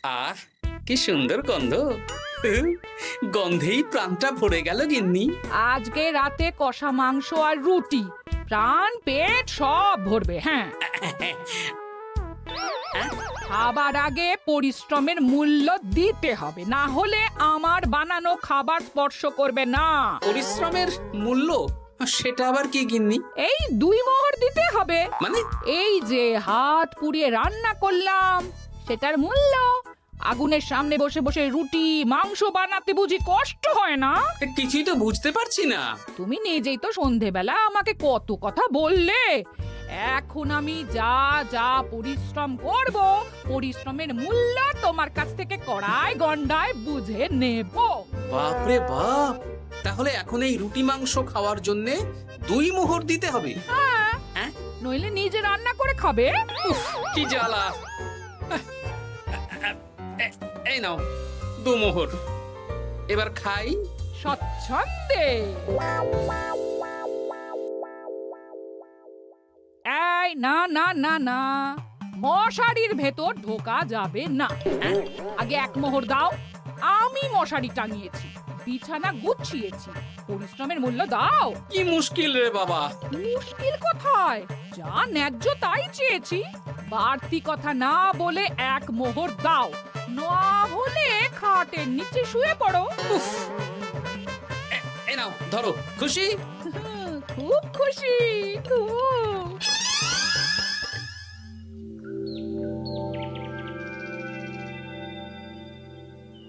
আহ, কি সুন্দর গন্ধ। গন্ধেই প্রাণটা ভরে গেল গিন্নি। আজকে রাতে কষা মাংস আর রুটি, প্রাণ পেট সব ভরবে। হ্যাঁ, খাবার আগে পরিশ্রমের মূল্য দিতে হবে, না হলে আমার বানানো খাবার স্পর্শ করবে না। পরিশ্রমের মূল্য সেটা আবার কি গিন্নি? এই 2 মোহর দিতে হবে। মানে? এই যে হাত পুড়িয়ে রান্না করলাম সেটার মূল্য। আগুনের সামনে বসে বসে রুটি মাংস বানাতে বুঝি কষ্ট হয় না? কিছুই তো বুঝতে পারছি না। তুমি নিজেই তো সন্ধেবেলা আমাকে কত কথা বললে। এখন আমি যা যা পরিশ্রম করব, পরিশ্রমের মূল্য তোমার কাছ থেকে কড়াই গন্ডায় বুঝে নেব। বাপরে বাপ, তাহলে এখন এই রুটি মাংস খাওয়ার জন্য 2 মোহর দিতে হবে? হ্যাঁ, নইলে নিজে রান্না করে খাবে। উফ, কি জ্বালা। এই নাও 2 মোহর, এবার খাই। স্বচ্ছন্দে। এই না না না না, মশারির ভেতর ঢোকা যাবে না। আগে 1 মোহর দাও। আমি মশারি টাঙিয়েছি, বিছানা গুছিয়েছি, পরিশ্রমের মূল্য দাও। কি মুশকিল রে বাবা। মুশকিল কোথায়? যা ন্যায্য তাই চেয়েছি। বাড়তি কথা না বলে 1 মোহর দাও, না হলে খাটের নিচে শুয়ে পড়ো। উফ, এই নাও ধরো। খুশি? খুব খুশি, খুব।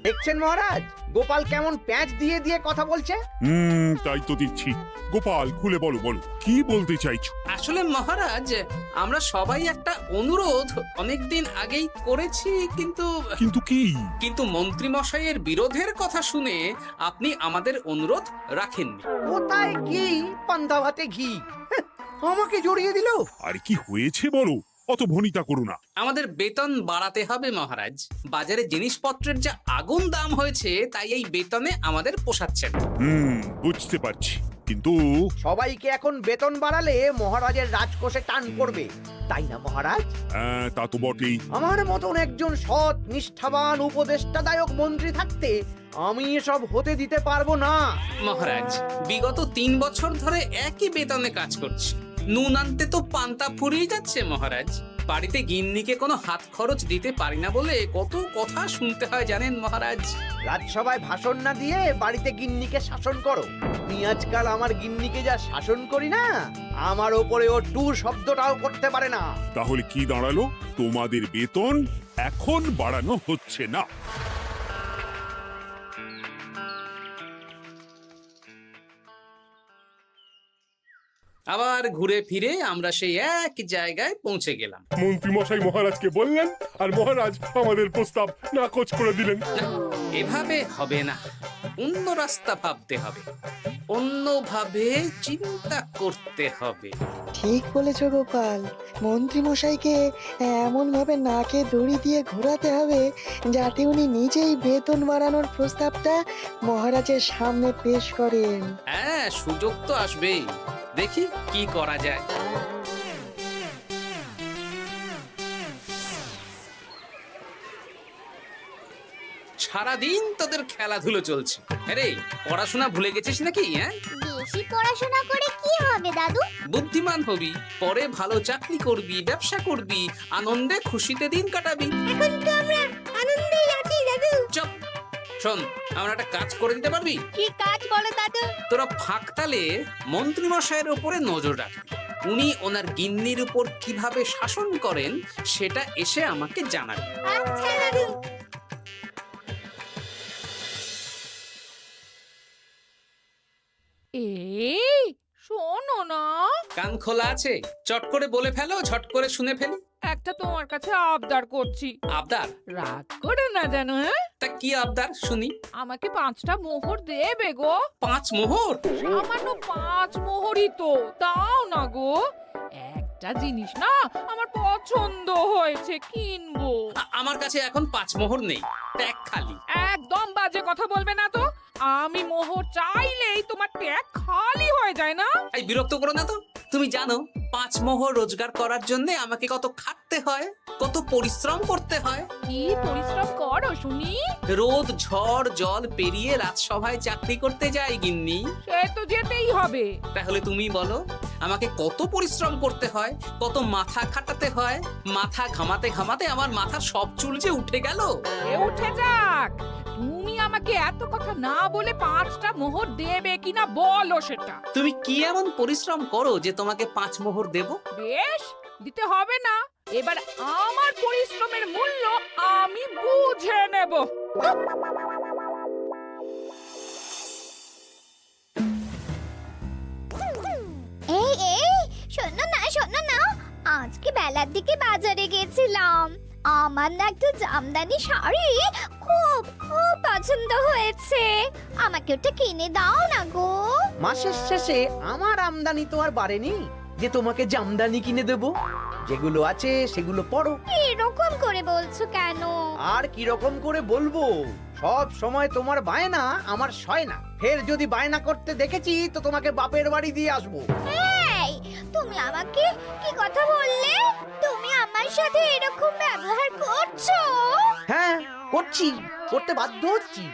দেখছেন মহারাজ, গোপাল কেমন প্যাঁচ দিয়ে দিয়ে কথা বলছে? তাই তো দেখছি। গোপাল, খুলে বলো বলো, কি বলতে চাইছো? আসলে মহারাজ, আমরা সবাই একটা অনুরোধ অনেকদিন আগেই করেছি, কিন্তু কিন্তু কি? কিন্তু মন্ত্রী মশাইয়ের বিরোধের কথা শুনে আপনি আমাদের অনুরোধ রাখেননি। কোথায় কি পান্তা ভাতে ঘি, হ্যাঁ, আমাকে জড়িয়ে দিল। আরে কি হয়েছে বলো, অত ভনিতা করো না। আমাদের বেতন বাড়াতে হবে মহারাজ। বাজারে জিনিসপত্রের যা আগুন দাম হয়েছে, তাই এই বেতনে আমাদের পোষাচ্ছে না। বুঝতে পারছি, কিন্তু সবাইকে এখন বেতন বাড়ালে মহারাজের রাজকোষে টান পড়বে, তাই না মহারাজ? হ্যাঁ, তা তো বটেই। আমার মতন একজন সৎ নিষ্ঠাবান উপদেষ্টাদায়ক মন্ত্রী থাকতে আমি এসব হতে দিতে পারবো না। মহারাজ, বিগত 3 বছর ধরে একই বেতনে কাজ করছি। নুন আনতে তো পান্তা ফুরিয়ে যাচ্ছে মহারাজ। বাড়িতে গিন্নিকে কোনো হাত খরচ দিতে পারি না বলে কত কথা শুনতে হয় জানেন মহারাজ। রাজসভায় ভাষণ না দিয়ে বাড়িতে গিন্নিকে শাসন করো। আমি আজকাল আমার গিন্নিকে যা শাসন করি না, আমার ওপরে ও টু শব্দটাও করতে পারে না। তাহলে কি দাঁড়ালো? তোমাদের বেতন এখন বাড়ানো হচ্ছে না। আবার ঘুরে ফিরে আমরা সেই এক জায়গায় পৌঁছে গেলাম। মন্ত্রী মশাই মহারাজকে বললেন, আর মহারাজ আমাদের প্রস্তাব নাকচ করে দিলেন। এভাবে হবে না, অন্য রাস্তা ভাবতে হবে, অন্যভাবে চিন্তা করতে হবে। ঠিক বলেছ গোপাল, মন্ত্রী মশাইকে এমন ভাবে নাকে দড়ি দিয়ে ঘোরাতে হবে যাতে উনি নিজেই বেতন বাড়ানোর প্রস্তাবটা মহারাজের সামনে পেশ করেন। হ্যাঁ, সুযোগ তো আসবেই। দেখি কি করা যায়। সারাদিন তোদের খেলাধুলো চলছে। আরে, পড়াশোনা ভুলে গেছিস নাকি? হ্যাঁ, বেশি পড়াশোনা করে কি হবে দাদু? বুদ্ধিমান হবি, পরে ভালো চাকরি করবি, ব্যবসা করবি, আনন্দে খুশিতে দিন কাটাবি। এখন তো আমরা আনন্দেই আছি দাদু। চুপ, শোন, আমরা একটা কাজ করে দিতে পারবি? কি কাজ বলো দাদু? তোরা ফাঁকতালে মন্ত্রী মশাইয়ের উপরে নজর রাখবি। উনি ওনার গিন্নির উপর কিভাবে শাসন করেন সেটা এসে আমাকে জানাবে। আচ্ছা দাদু। এই শোনো না, কান খোলা আছে? চট করে বলে ফেলো, ঝট করে শুনে ফেলি। একটা তোমার কাছে আবদার করছি। আবদার? রাগ করে না জানো? হ্যাঁ, তা কি আবদার শুনি? আমাকে 5টা মোহর দেবে গো। 5 মোহর? সামান্য 5 মোহরই তো, দাও না গো। একটা জিনিস না আমার পছন্দ হয়েছে, কিনবো। আমার কাছে এখন 5 মোহর নেই, ট্যাগ খালি। একদম বাজে কথা বলবে না তো। আমি মোহর চাইলেই তোমার ট্যাগ খালি হয়ে যায় না। এই বিরক্ত করো না তো। তুমি জানো 5 মোহর রোজগার করার জন্য আমাকে কত খাটতে হয়, কত পরিশ্রম করতে হয়। কি পরিশ্রম কর শুনি? রোদ ঝড় জল পেরিয়ে রাজসভায় চাকরি করতে যায় গিন্নি। সে তো যেতেই হবে। তাহলে তুমি বলো আমাকে কত পরিশ্রম করতে হয়, কত মাথা খাটাতে হয়। মাথা ঘামাতে ঘামাতে আমার মাথা সব চুল যে উঠে গেল। এ উঠে যাক, তুমি আমাকে এত কথা না বলে 5টা মোহর দেবে কিনা বলো সেটা। তুমি কি এমন পরিশ্রম করো যে তোমাকে 5 মোহর দেব? বেশ, দিতে হবে না। এবার আমার পরিশ্রমের মূল্য আমি বুঝে নেব। এই শোনো না আজকে বেলার দিকে বাজারে গেছিলাম। আমার না একটু জামদানি শাড়ি খুব খুব পছন্দ হয়েছে। আমাকে ওটা কিনে দাও না গো। মাসের শেষে আমার আমদানি তো আর বাড়েনি যে তোমাকে জামদানি কিনে দেব। যেগুলো আছে সেগুলো পড়ো। এরকম করে বলছো কেন? আর কি রকম করে বলবো, সব সময় তোমার বায়না আমার সয় না। ফের যদি বায়না করতে দেখেছি তো তোমাকে বাপের বাড়ি দিয়ে আসবো। এই, তুমি আমাকে কি কথা বললে? তুমি আমার সাথে এরকম ব্যবহার করছো? হ্যাঁ করছি, করতে বাধ্য হচ্ছি।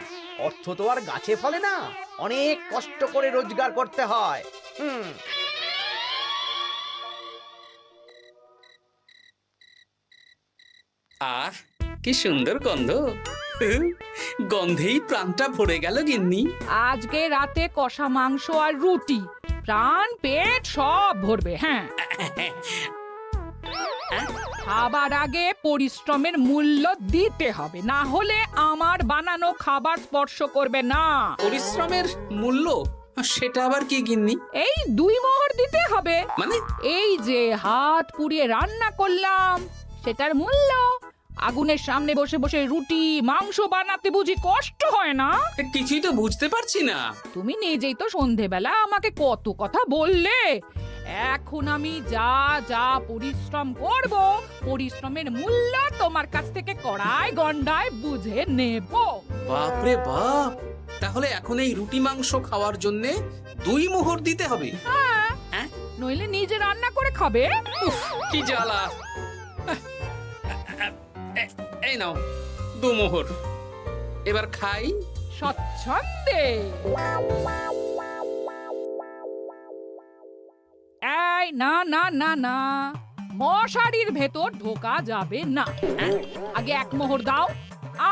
অর্থ তো আর গাছে ফলে না, অনেক কষ্ট করে রোজগার করতে হয়। আহ কি সুন্দর গন্ধ। গন্ধেই প্রাণটা ভরে গেল গিন্নি। আজকে রাতে কষা মাংস আর রুটি, প্রাণ পেট সব ভরবে। হ্যাঁ, খাবার আগে পরিশ্রমের মূল্য দিতে হবে, না হলে আমার বানানো খাবার স্পর্শ করবে না। পরিশ্রমের মূল্য সেটা আবার কি গিন্নি? এই 2 মোহর দিতে হবে। মানে এই যে হাত পুড়িয়ে রান্না করলাম সেটার মূল্য। আগুনের সামনে বসে বসে রুটি মাংস বানাতে বুঝি কষ্ট হয় না? কিছুই তো বুঝতে পারছি না। তুমি নিজেই তো সন্ধেবেলা আমাকে কত কথা বললে। এখন আমি যা যা পরিশ্রম করব, পরিশ্রমের মূল্য তোমার কাছ থেকে কড়াই গন্ডায় বুঝে নেব। বাপরে বাপ, তাহলে এখন এই রুটি মাংস খাওয়ার জন্য 2 মোহর দিতে হবে? হ্যাঁ? নইলে নিজে রান্না করে খাবে। উফ, কি জ্বালা। এই নাও 2 মোহর, এবার খাই। স্বচ্ছন্দে। এই না না না না, মশারির ভেতর ঢোকা যাবে না। আগে 1 মোহর দাও।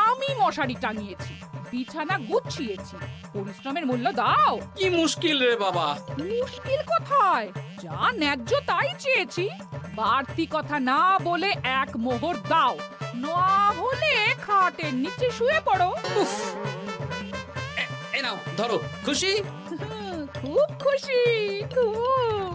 আমি মশারি টাঙিয়েছি, বিছানা গুছিয়েছি, পরিশ্রমের মূল্য দাও। কি মুশকিল রে বাবা। মুশকিল কোথায়? যা ন্যায্য তাই চেয়েছি। বাড়তি কথা না বলে 1 মোহর দাও, না হলে খাটের নিচে শুয়ে পড়ো। উফ, এই নাও ধরো। খুশি? খুব খুশি, খুব।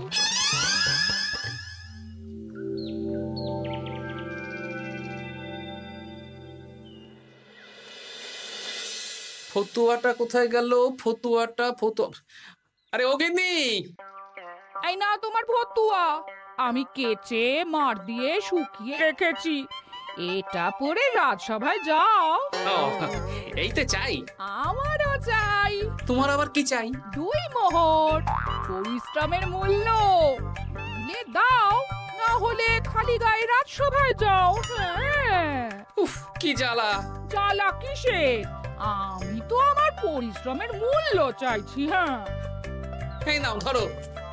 ফতুয়াটা কোথায় গেল? ফতুয়া। আরে ও গিন্নি, এই না তোমার ফতুয়া, আমি কেচে মার দিয়ে শুকিয়ে রেখেছি। এটা পরে রাজসভায় যাও। ও, এই তো চাই। আমারও চাই। তোমার আবার কি চাই? 2 মোহর, পরিশ্রমের মূল্য দিলে দাও, না হলে খালি গায়ে রাজসভায় যাও। হ্যাঁ, উফ, কি জ্বালা। জ্বালা কিসের? আমি তো আমার পরিশ্রমের মূল্য চাইছি। হ্যাঁ, এই নাও ধরো।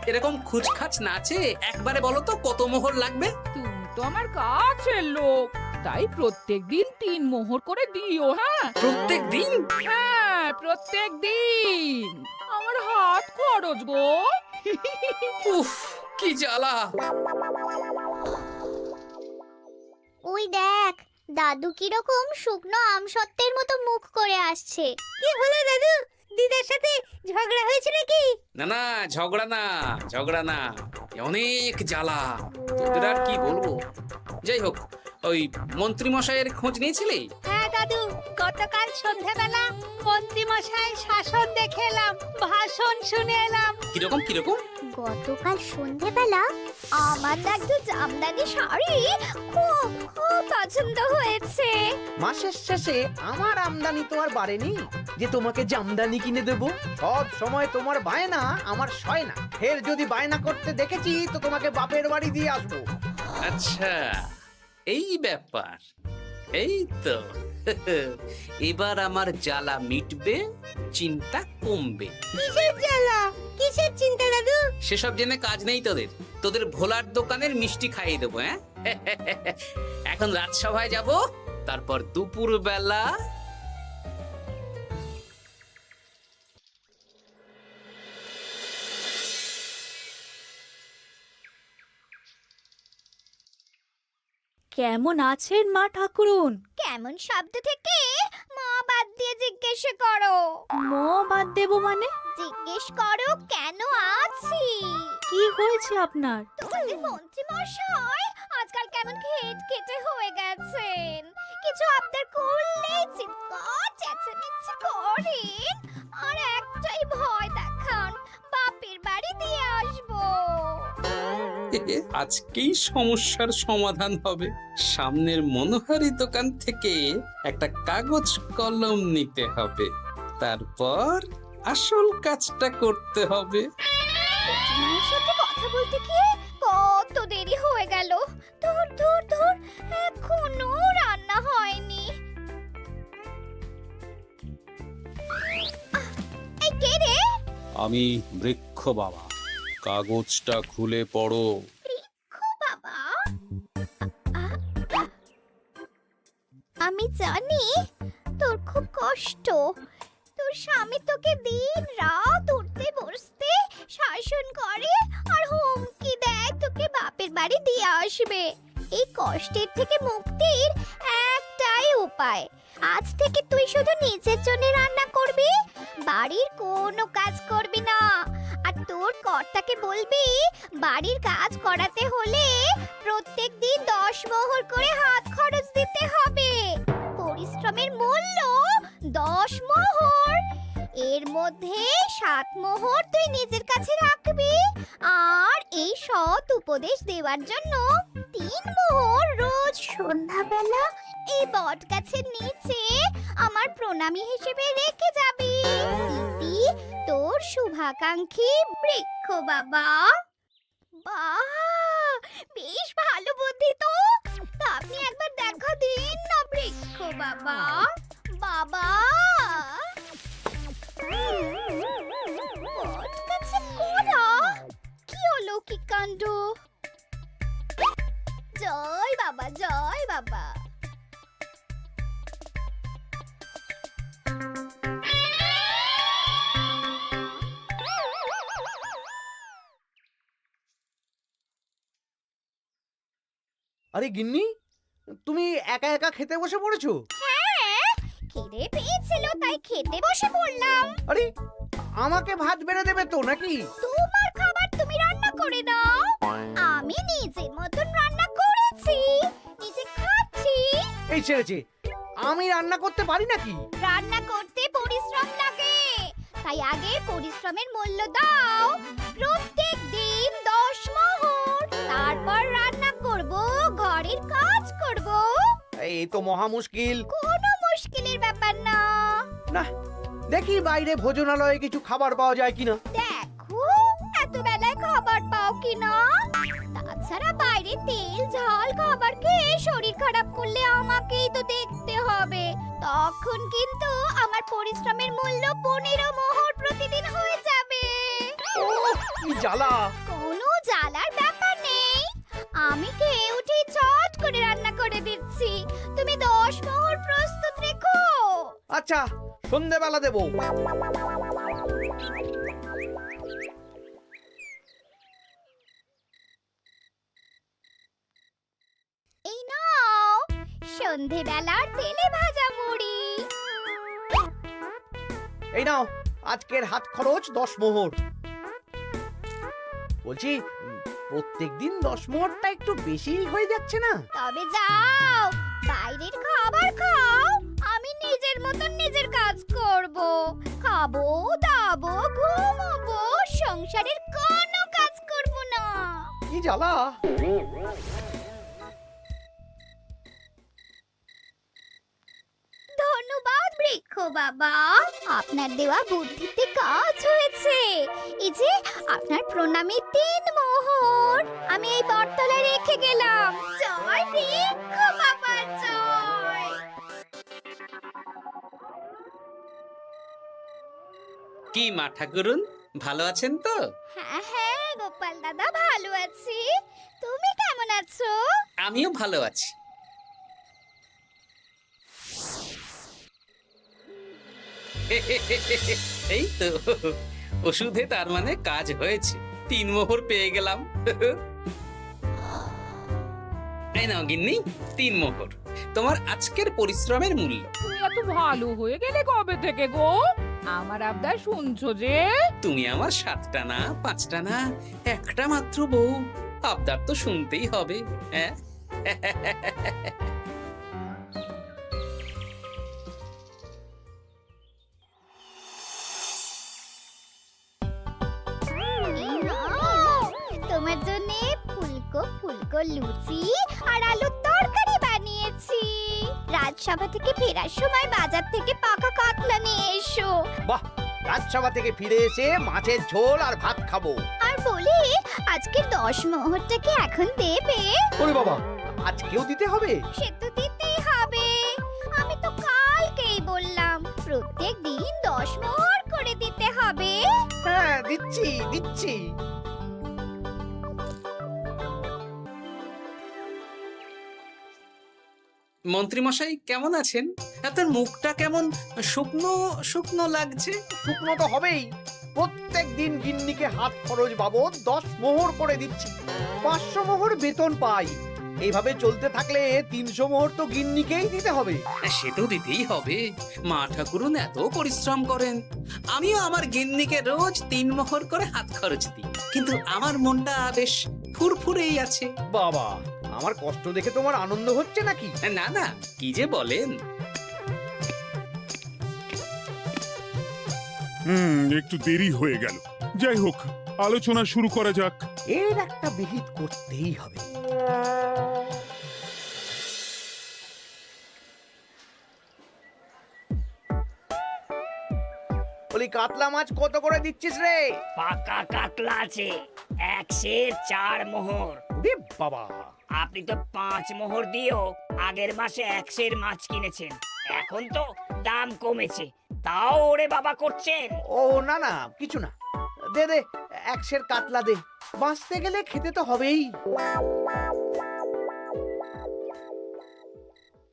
এরকম খুচখাচ নাচে একবারে বলো তো কত মোহর লাগবে? তুমি তো আমার কাছের লোক, তাই প্রত্যেকদিন 3 মোহর করে দিও। হ্যাঁ প্রত্যেক দিন? হ্যাঁ, প্রত্যেকদিন। আমার হাত খরচ গো। উফ, কি জ্বালা। ওই দেখ, দাদু কিরকম শুকনো আমসত্ত্বের মতো মুখ করে আসছে। কি হলো দাদু? দিদার সাথে ঝগড়া হয়েছে নাকি? না না, ঝগড়া না, অনেক জ্বালা। তোদের আর কি বলবো। যাই হোক, ওই মন্ত্রী মশাইয়ের খোঁজ নিয়েছিলি? হ্যাঁ দাদু, গতকাল সন্ধ্যাবেলা মন্ত্রী মশাই শাসন দেখে এলাম, ভাষণ শুনে এলাম। কিরকম? গতকাল সন্ধ্যাবেলা আমার না একটু জামদানি শাড়ি খুব খুব পছন্দ হয়েছে। মাসের শেষে আমার আমদানি তো আর বাড়েনি যে তোমাকে জামদানি কিনে দেব। সব সময় তোমার বায়না আমার সয় না। ফের যদি বায়না করতে দেখেছি তো তোমাকে বাপের বাড়ি দিয়ে আসবো। আচ্ছা, এই ব্যাপার। এই তো এবার আমার জ্বালা মিটবে, চিন্তা কমবে। কিসের জ্বালা, কিসের চিন্তা দাদু? সেসব জেনে কাজ নেই তোদের। তোদের ভোলার দোকানের মিষ্টি খাইয়ে দেবো। হ্যাঁ, এখন রাজসভায় যাব, তারপর দুপুর বেলা কেমন আছেন মা ঠাকুরুন? কেমন শব্দ থেকে মা বাদ দিয়ে জিজ্ঞেস করো। বাদ দেব মানে? জিজ্ঞেস করো কেন আছি। কি হয়েছে আপনার? তোমাদের মন্ত্রী মশাই আজকাল কেমন খেটে হয়ে গেছেন। কিছু আবদার করলেই চিৎকার চেঁচামেচি করেন, আর একটাই ভয় দেখান, বাপের বাড়ি দিয়ে আসবো। আজকেই সমস্যার সমাধান হবে। সামনের মনোহারি দোকান থেকে একটা কাগজ কলম নিতে হবে, তারপর আসল কাজটা করতে হবে। তোমার সাথে কথা বলতে গিয়ে কত দেরি হয়ে গেল। ধুর ধুর ধুর, এখনো রান্না হয়নি। এই কে রে? আমি বৃক্ষ বাবা, কাগজটা খুলে পড়ো। বাবা, আমি জানি তোর খুব কষ্ট। তোর স্বামী তোকে দিন রাত উঠতে বসতে শাসন করে আর হুমকি দেয় তোকে বাপের বাড়ি দিয়ে আসবে। এই কষ্টের থেকে মুক্তির একটাই উপায়। আজ থেকে তুই শুধু নিজের জন্য রান্না করবি, বাড়ির কোনো কাজ করবি না। আর তোর কর্তাকে বলবি বাড়ির কাজ করাতে হলে প্রত্যেক দিন 10 মোহর করে হাত খরচ দিতে হবে। পরিশ্রমের মূল্য 10 মোহর। এর মধ্যে 7 মোহর তুই নিজের কাছে রাখবি, আর এই সৎ উপদেশ দেওয়ার জন্য 3 মোহর রোজ সন্ধ্যাবেলা এই বট গাছের নিচে আমার প্রণামী হিসেবে রেখে যাবি। দিদি, তোর শুভাকাঙ্ক্ষী বৃক্ষ বাবা। বাহ, বেশ ভালো বুদ্ধি তো। তা আপনি একবার দেখা দিন না বৃক্ষ বাবা। বাবা, বটগাছে কোরা, কি অলৌকিক কাণ্ড। জয় বাবা, জয় বাবা। আরে গিন্নি, তুমি একা একা খেতে বসে পড়েছো? হ্যাঁ, খিদে পেয়েছিল তাই খেতে বসে পড়লাম। আরে আমাকে ভাত বেড়ে দেবে তো নাকি? তোমার খাবার তুমি রান্না করে দাও। আমি নিজের মতন রান্না করেছি, নিজে খাচ্ছি। এই ছেড়েছে, আমি রান্না করতে পারি নাকি? রান্না করতে পরিশ্রম লাগে, তাই আগে পরিশ্রমের মূল্য দাও। প্রত্যেক দিন 10 মোহর, তারপর রান্না করব, ঘরের কাজ করব। এই তো মহা মুশকিল। কোনো মুশকিলের ব্যাপার না। না, দেখি বাইরে ভোজনালয়ে কিছু খাবার পাওয়া যায় কিনা। দেখো এত বেলায় খাবার পাও কিনা। তাছাড়া বাইরে তেল ঝাল খাবার খেয়ে শরীর খারাপ করলে আমাকেই তো দেখতে হবে। তখন কিন্তু আমার পরিশ্রমের মূল্য 15 মোহর প্রতিদিন হয়ে যাবে। কি জ্বালা! কোনো জ্বালার ব্যাপার নেই, আমি খেয়ে উঠে চট করে রান্না করে দিচ্ছি। তুমি 10 মোহর প্রস্তুত রেখো। আচ্ছা, সন্ধেবেলা দেবো। এই নাও সন্ধেবেলার তেলে ভাজা মুড়ি। এই নাও আজকের হাত খরচ 10 মোহর। বলছি, প্রত্যেকদিন 10 মোহরটা একটু বেশি হয়ে যাচ্ছে না? তবে যাও, বাইরের খাবার খাও, আমি নিজের মতন নিজের কাজ করব। খাবো, দাবো, ঘুমাবো, সংসারের কোনো কাজ করব না। কি জ্বালা! ধন্যবাদ বৃক্ষ বাবা, আপনার দেওয়া বুদ্ধিতে কাজ হয়েছে। এই যে আপনার প্রণামী 3 মোহর আমি এই বটতলায় রেখে গেলাম। জয় বৃক্ষ বাবা, জয়। কি মা ঠাকুরুন, ভালো আছেন তো? হ্যাঁ হ্যাঁ গোপাল দাদা, ভালো আছি। তুমি কেমন আছো? আমিও ভালো আছি। এই তো ওষুধে তার মানে কাজ হয়েছে, 3 মোহর পেয়ে গেলাম। এই নাও গিন্নি, 3 মোহর, তোমার আজকের পরিশ্রমের মূল্য। তুমি এত ভালো হয়ে গেলে কবে থেকে গো? আমার আবদার শুনছো যে? তুমি আমার 7টা না 5টা না, একটা মাত্র বউ, আবদার তো শুনতেই হবে। হ্যাঁ, এই নাও, তোমার জন্য ফুলকো ফুলকো লুচি আর আলুর তরকারি বানিয়েছি। রাজসভা থেকে ফেরার সময় বাজার থেকে পাকা কাতলা নিয়ে এসো। বাহ, রাজসভা থেকে ফিরে এসে মাছের ঝোল আর ভাত খাবো। আর বলি, আজকে 10 মোহরটা কি এখন দেবে? ওরে বাবা, আজকেও দিতে হবে? সে তো দিতেই হবে। আমি তো কালকেই বললাম প্রত্যেক দিন 10 মোহর করে দিতে হবে। হ্যাঁ, দিচ্ছি দিচ্ছি। মন্ত্রীমশাই কেমন আছেন? আপনার মুখটা কেমন শুকনো শুকনো লাগছে। শুকনো তো হবেই। প্রত্যেক দিন গিন্নিকে হাত খরচ বাবদ 10 মোহর করে দিচ্ছি। 500 মোহর বেতন পাই। এইভাবে চলতে থাকলে 300 মোহর তো গিন্নিকেই দিতে হবে। সে তো দিতেই হবে, মা ঠাকুরুন এত পরিশ্রম করেন। আমিও আমার গিন্নিকে রোজ 3 মোহর করে হাত খরচ দিই, কিন্তু আমার মনটা বেশ ফুরফুরেই আছে। বাবা, আমার কষ্ট দেখে তোমার আনন্দ হচ্ছে নাকি? না না, কি যে বলেন। একটু দেরি হয়ে গেল। যাই হোক, আলোচনা শুরু করা যাক। এর একটা বিহিত করতেই হবে। বলি, কাতলা মাছ কত করে দিচ্ছিস রে? পাকা কাতলা আছে 104 মোহর। ওরে বাবা, আপনি তো 5 মোহর দিয়েও আগের মাসে 100 মাছ কিনেছেন, এখন তো দাম কমেছে, তাও ওরে বাবা করছেন। ও না না, কিছু না। দে দে, 100 কাতলা দে। বাঁচতে গেলে খেতে তো হবেই।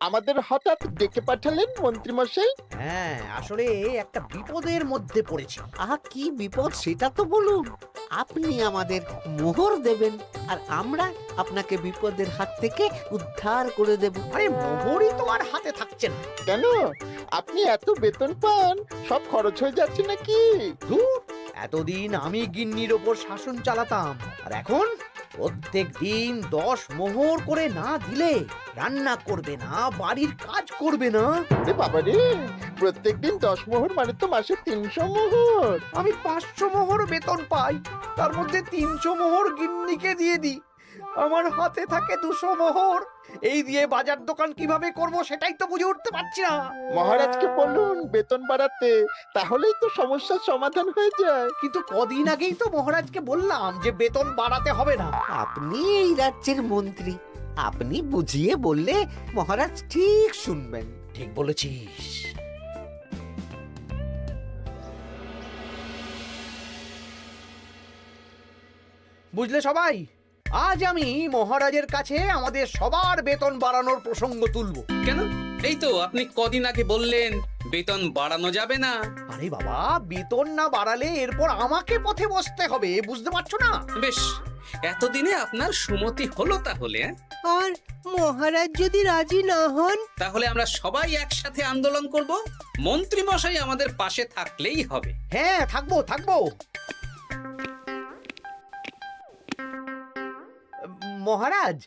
আমাদের হঠাৎ ডেকে পাঠালেন মন্ত্রী মশাই? হ্যাঁ, আসলে একটা বিপদের মধ্যে পড়েছি। আহা, কি বিপদ সেটা তো বলুন। আপনি আমাদের মোহর দেবেন আর আমরা আপনাকে বিপদের হাত থেকে উদ্ধার করে দেব। আরে, মোহরই তো আর হাতে থাকছে না। কেন? আপনি এত বেতন পান, সব খরচ হয়ে যাচ্ছে নাকি? ধুর, এতদিন আমি গিন্নির ওপর শাসন চালাতাম, আর এখন প্রত্যেক দিন 10 মোহর করে না দিলে রান্না করবে না, বাড়ির কাজ করবে না। আরে বাবা রে, প্রত্যেকদিন 10 মোহর মানে তো মাসে 300 মোহর। আমি 500 মোহর বেতন পাই, তার মধ্যে 300 মোহর গিন্নিকে দিয়ে দিই। আমার হাতে থাকে 200 মোহর। এই দিয়ে বাজার দোকান কিভাবে করব সেটাই তো বুঝে উঠতে পারছি না। মহারাজকে বলুন বেতন বাড়াতে, তাহলেই তো সমস্যার সমাধান হয়ে যায়। কিন্তু কদিন আগেই তো মহারাজকে বললাম যে বেতন বাড়াতে হবে না। আপনি এই রাজ্যের মন্ত্রী, আপনি বুঝিয়ে বললে মহারাজ ঠিক শুনবেন। ঠিক বলেছিস। বুঝলে সবাই, আজ আমি মহারাজের কাছে আমাদের সবার বেতন বাড়ানোর প্রসঙ্গ তুলবো। কেন? এই তো আপনি কদিন আগে বললেন বেতন বাড়ানো যাবে না। আরে বাবা, বেতন না বাড়ালে এরপর আমাকে পথে বসতে হবে, বুঝতে পারছো না? বেশ, এতদিনে আপনার সুমতি হলো তাহলে। আর মহারাজ যদি রাজি না হন? তাহলে আমরা সবাই একসাথে আন্দোলন করব, মন্ত্রী মশাই আমাদের পাশে থাকলেই হবে। হ্যাঁ, থাকবো থাকবো। মহারাজ,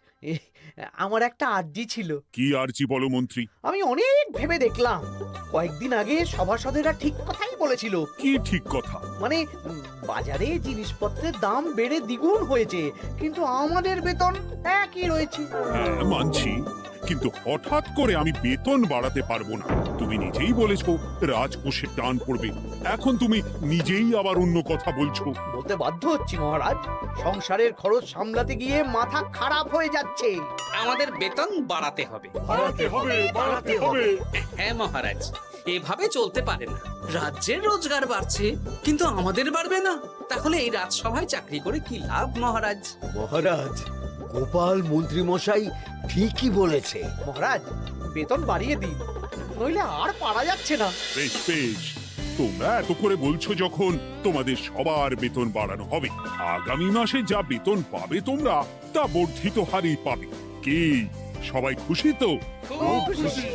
আমার একটা আর্জি ছিল। কি আর্জি বলো মন্ত্রী? আমি অনেক ভেবে দেখলাম, কয়েকদিন আগে সভাসদেরা ঠিক কথাই বলেছিল। কি ঠিক কথা? মানে বাজারে জিনিসপত্রের দাম বেড়ে দ্বিগুণ হয়েছে, কিন্তু আমাদের বেতন একই রয়েছে। হ্যাঁ, মানছি, কিন্তু হঠাৎ করে আমি বেতন বাড়াতে পারবো না। তুমি নিজেই বলেছো রাজকোষে টান পড়বে, এখন তুমি নিজেই আবার অন্য কথা বলছো। বলতে বাধ্য হচ্ছি মহারাজ, সংসারের খরচ সামলাতে গিয়ে মাথা খারাপ হয়ে যাচ্ছে। আমাদের বেতন বাড়াতে হবে। বাড়াতে হবে, বাড়াতে হবে। হ্যাঁ মহারাজ, এভাবে চলতে পারে না। রাজ্যের রোজগার বাড়ছে কিন্তু আমাদের বাড়বে না, তাহলে এই রাজসভায় চাকরি করে কি লাভ মহারাজ? মহারাজ, গোপাল মন্ত্রী মশাই ঠিকই বলেছে। মহারাজ, বেতন বাড়িয়ে দিন, নইলে আর পারা যাচ্ছে না। বেশ বেশ, তোমরা এত করে বলছো যখন, তোমাদের সবার বেতন বাড়ানো হবে। আগামী মাসে যা বেতন পাবে তোমরা, তা বর্ধিত হারেই পাবে। কি সবাই খুশি তো? খুব খুশি।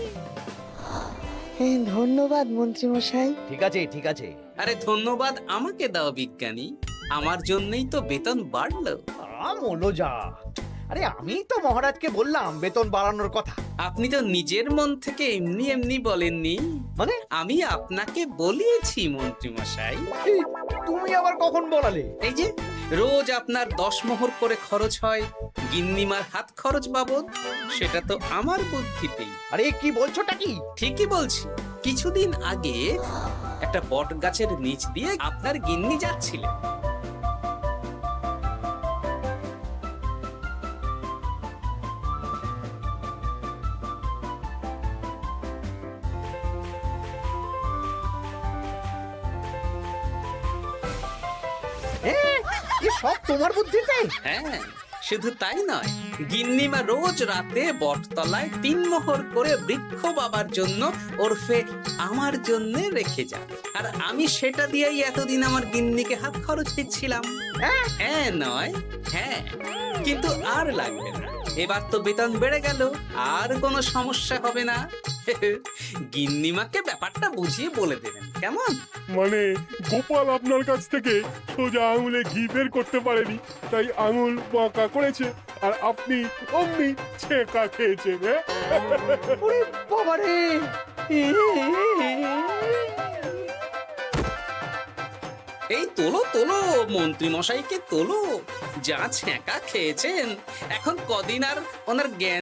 ধন্যবাদ মন্ত্রী মশাই। ঠিক আছে ঠিক আছে। আরে ধন্যবাদ আমাকে দাও বিজ্ঞানী, আমার জন্যই তো বেতন বাড়লো। মনো যা, আরে আমি তো মহারাজকে বললাম বেতন বাড়ানোর কথা। আপনি তো নিজের মন থেকে এমনি এমনি বলেননি, মানে আমি আপনাকে বলিয়েছি মন্ত্রী মশাই। এই, তুমি আবার কখন বলালে? এই যে রোজ আপনার 10 মোহর করে খরচ হয় গিন্নিমার হাত খরচ বাবদ, সেটা তো আমার বুদ্ধিতেই। আরে কি বলছোটা কি? ঠিকই বলছি। কিছুদিন আগে একটা বট গাছের নিচ দিয়ে আপনার গিন্নি যাচ্ছিলেন। এ সব তোমার বুদ্ধিতে? হ্যাঁ, শুধু তাই নয়, গিন্নিমা রোজ রাতে বটতলায় 3 মোহর করে বৃক্ষ বাবার জন্য ওরফে আমার জন্য রেখে যান, আর আমি সেটা দিয়েই এতদিন আমার গিন্নিকে হাত খরচ দিচ্ছিলাম। হ্যাঁ নয় হ্যাঁ, কিন্তু আর লাগবে না, এবার তো বেতন বেড়ে গেল, আর কোনো সমস্যা হবে না। গিন্নিমাকে ব্যাপারটা বুঝিয়ে বলে দেবেন, কেমন? মানে গোপাল আপনার কাছ থেকে সোজা আঙুলে ঘি বের করতে পারেনি, তাই আঙুল বাঁকা করেছে, আর আপনি অমনি ছেঁকা খেয়েছেন। হ্যাঁ, ওরে বাবারে! এই তোলো তোলো, মন্ত্রী মশাইকে তোলো, যা ছ্যাঁকা খেয়েছেন, এখন কদিন আর ওনার জ্ঞান